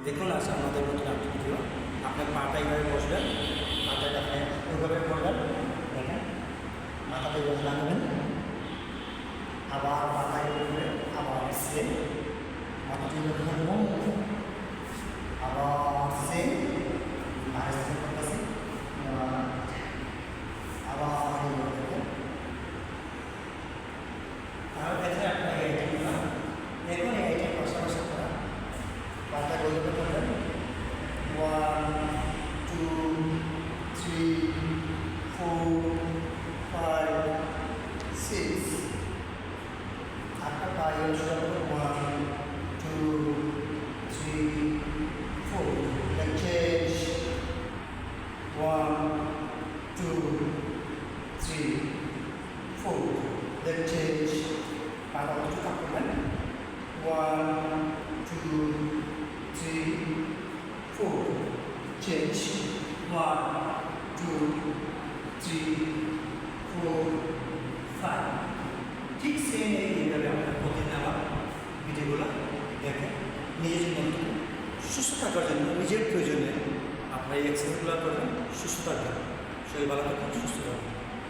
দেখুন আজ আমাদের নতুন একটি ভিডিও। আপনার পাটা এইভাবে বসবেন, মাথাটা আপনি ওইভাবে করবেন, দেখেন মাথাটা এইভাবে লাগাবেন, আবার মাথায় উঠবে, আবার সেম মাথাটা এইভাবে লাগাবেন, আবার সেম আর সেম করতেছি, আবার এইভাবে দেখেন। তাহলে দেখেন আপনার এই আইটেমটা দেখুন, এই আইটেম পাশাপাশি করা পাটা ওইভাবে করবেন। 1 2 3 4 5 6 আপনার পায়ে 1 2 3 4 চেঞ্জ 1 2 3 4 চেঞ্জ পাটা একটু থাকবেন 1 2 3 4 চেঞ্জ 1 2 3 4 5 ঠিক সেম এইভাবে আপনার প্রতিদিন আবার ভিডিওগুলো দেখেন। নিজের জন্য সুস্থ থাকার জন্য, নিজের প্রয়োজনে আপনার এই এক্সারসাইজগুলো করবেন, সুস্থ থাকবেন, শরীর ভালো থাকবেন, সুস্থ থাকবেন।